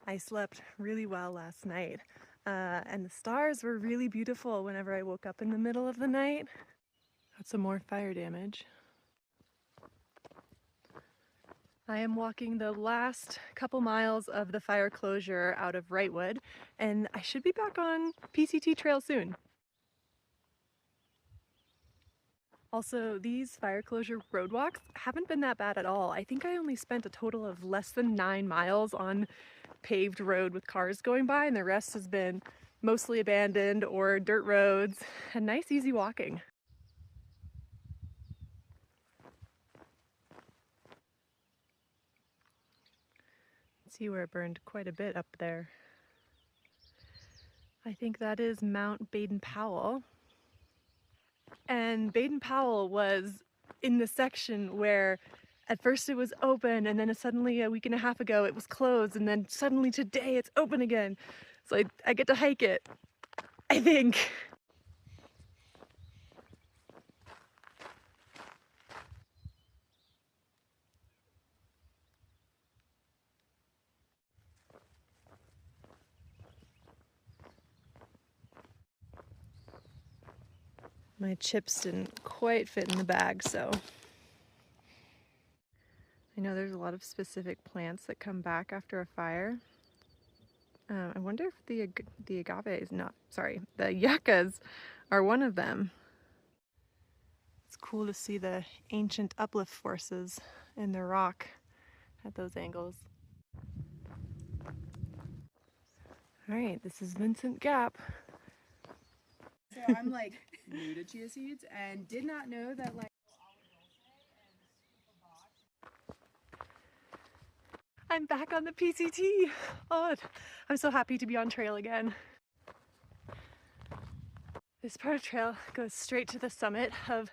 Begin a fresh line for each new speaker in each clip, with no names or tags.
I slept really well last night, and the stars were really beautiful whenever I woke up in the middle of the night. Got some more fire damage. I am walking the last couple miles of the fire closure out of Wrightwood, and I should be back on PCT trail soon. Also, these fire closure road walks haven't been that bad at all. I think I only spent a total of less than 9 miles on paved road with cars going by, and the rest has been mostly abandoned or dirt roads and nice easy walking. See where it burned quite a bit up there. I think that is Mount Baden-Powell. And Baden-Powell was in the section where at first it was open, and then suddenly a week and a half ago it was closed, and then suddenly today it's open again. So I get to hike it, I think. My chips didn't quite fit in the bag, so I know there's a lot of specific plants that come back after a fire. I wonder if the agaves, the yuccas are one of them. It's cool to see the ancient uplift forces in the rock at those angles. All right, this is Vincent Gap.
So I'm like new to chia seeds and did not know that like
I'm back on the PCT. Oh, I'm so happy to be on trail again. This part of trail goes straight to the summit of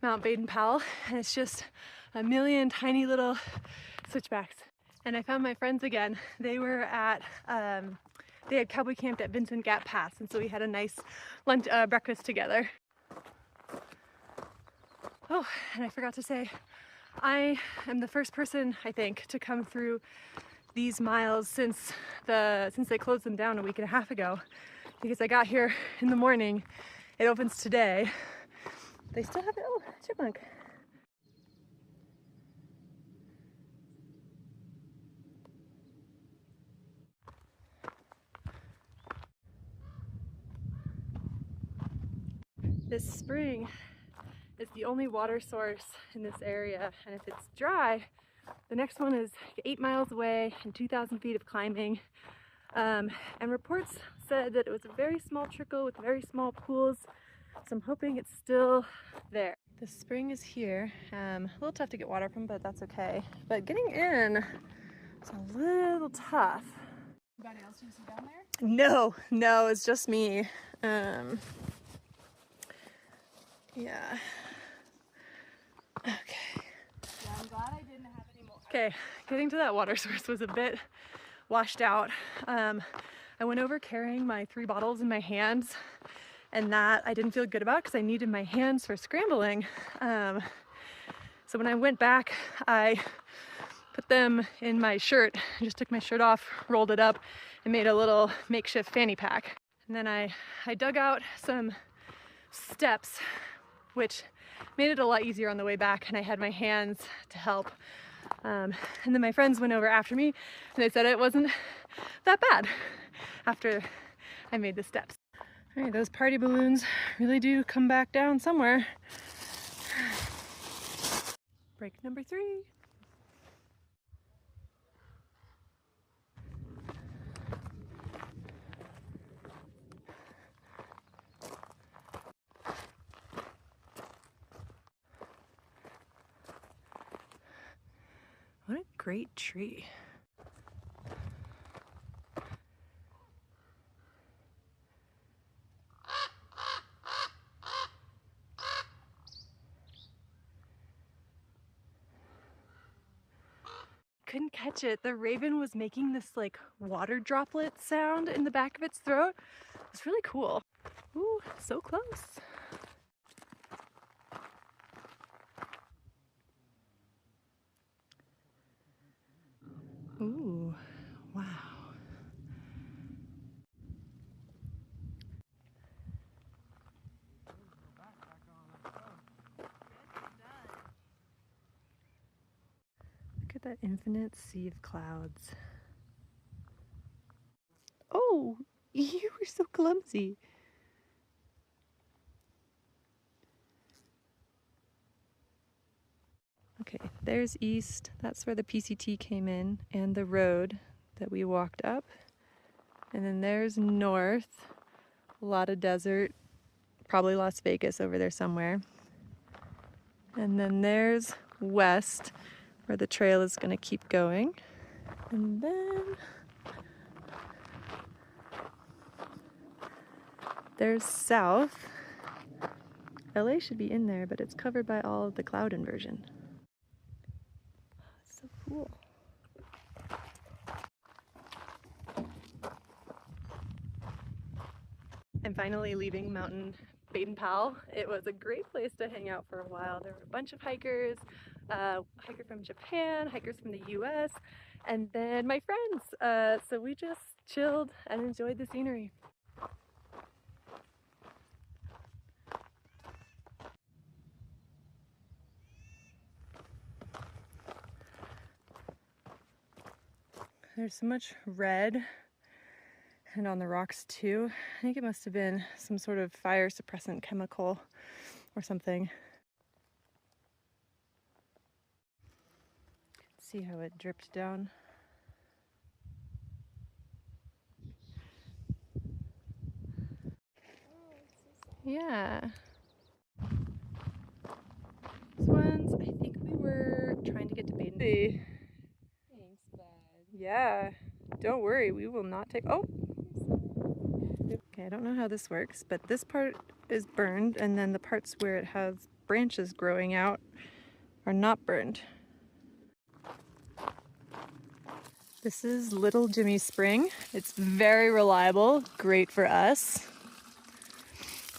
Mount Baden-Powell, and it's just a million tiny little switchbacks. And I found my friends again. They were at, they had cowboy camped at Vincent Gap Pass, and so we had a nice lunch, breakfast together. Oh, and I forgot to say, I am the first person, I think, to come through these miles since they closed them down a week and a half ago, because I got here in the morning. It opens today. They still have it. Oh, chipmunk. This spring is the only water source in this area, and if it's dry, the next one is 8 miles away and 2,000 feet of climbing. And reports said that it was a very small trickle with very small pools, so I'm hoping it's still there. The spring is here. A little tough to get water from, but that's okay. But getting in is a little tough.
anybody else you see down there?
No, it's just me. Yeah. Okay.
Yeah, I'm glad I didn't have any more.
Okay, getting to that water source was a bit washed out. I went over carrying my 3 bottles in my hands, and that I didn't feel good about because I needed my hands for scrambling. So when I went back, I put them in my shirt. I just took my shirt off, rolled it up, and made a little makeshift fanny pack. And then I dug out some steps, which made it a lot easier on the way back, and I had my hands to help. And then my friends went over after me, and they said it wasn't that bad after I made the steps. All right, those party balloons really do come back down somewhere. Break number 3. What a great tree. Couldn't catch it. The raven was making this like water droplet sound in the back of its throat. It's really cool. Ooh, so close. Ooh, wow. that infinite sea of clouds. Oh, you were so clumsy. Okay, there's east. That's where the PCT came in and the road that we walked up. And then there's north, a lot of desert, probably Las Vegas over there somewhere. And then there's west, where the trail is going to keep going. And then there's south. LA should be in there, but it's covered by all of the cloud inversion. It's so cool. I'm finally leaving Mountain Baden-Powell. It was a great place to hang out for a while. There were a bunch of hikers, hiker from Japan, hikers from the US, and then my friends. So we just chilled and enjoyed the scenery. There's so much red and on the rocks too. I think it must have been some sort of fire suppressant chemical or something. See how it dripped down. Yeah. These ones, I think we were trying to get to Baden-Powell.
Thanks, bud.
Yeah, don't worry, we will not take, oh! Okay, I don't know how this works, but this part is burned, and then the parts where it has branches growing out are not burned. This is Little Jimmy Spring. It's very reliable, great for us.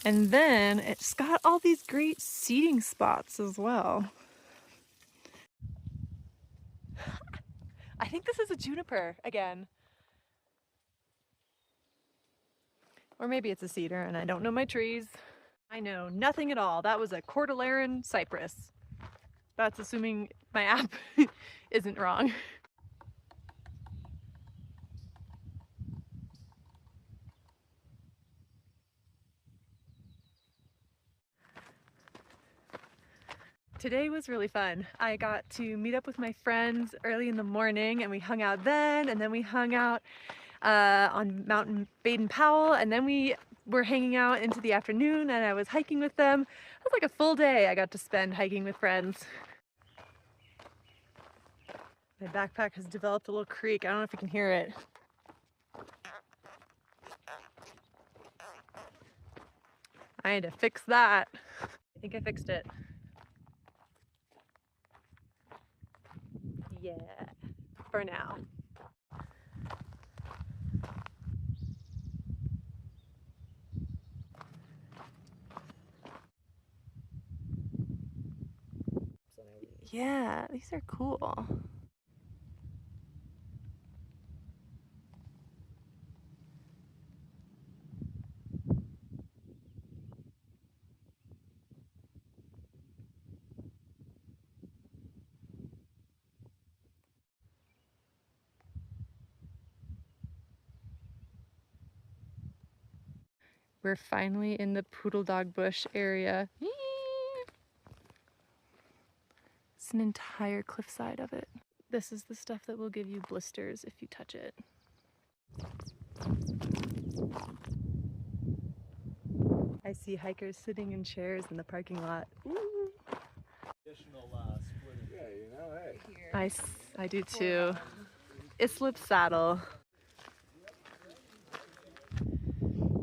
And then it's got all these great seating spots as well. I think this is a juniper again. Or maybe it's a cedar and I don't know my trees. I know nothing at all. That was a Cordilleran cypress. That's assuming my app isn't wrong. Today was really fun. I got to meet up with my friends early in the morning and we hung out then, and then we hung out on Mountain Baden-Powell, and then we were hanging out into the afternoon and I was hiking with them. It was like a full day I got to spend hiking with friends. My backpack has developed a little creak. I don't know if you can hear it. I had to fix that. I think I fixed it. Yeah, for now. Yeah, these are cool. We're finally in the poodle dog bush area. It's an entire cliffside of it. This is the stuff that will give you blisters if you touch it. I see hikers sitting in chairs in the parking lot. Ooh.
Yeah, you know, hey.
I do too. Islip Saddle.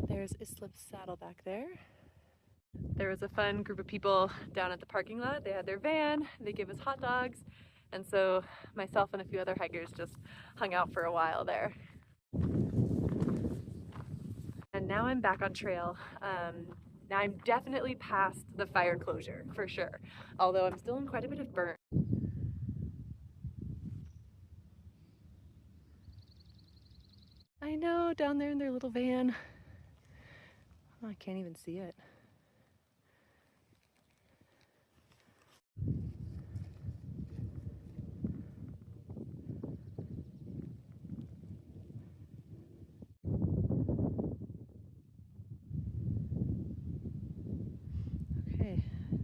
There's Islip Saddle back there. There was a fun group of people down at the parking lot. They had their van, they gave us hot dogs, and so myself and a few other hikers just hung out for a while there. And now I'm back on trail. Now I'm definitely past the fire closure, for sure, although I'm still in quite a bit of burn. I know, down there in their little van. Oh, I can't even see it.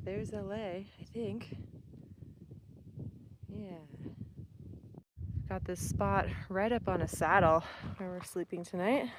there's LA, I think. Yeah. Got this spot right up on a saddle where we're sleeping tonight.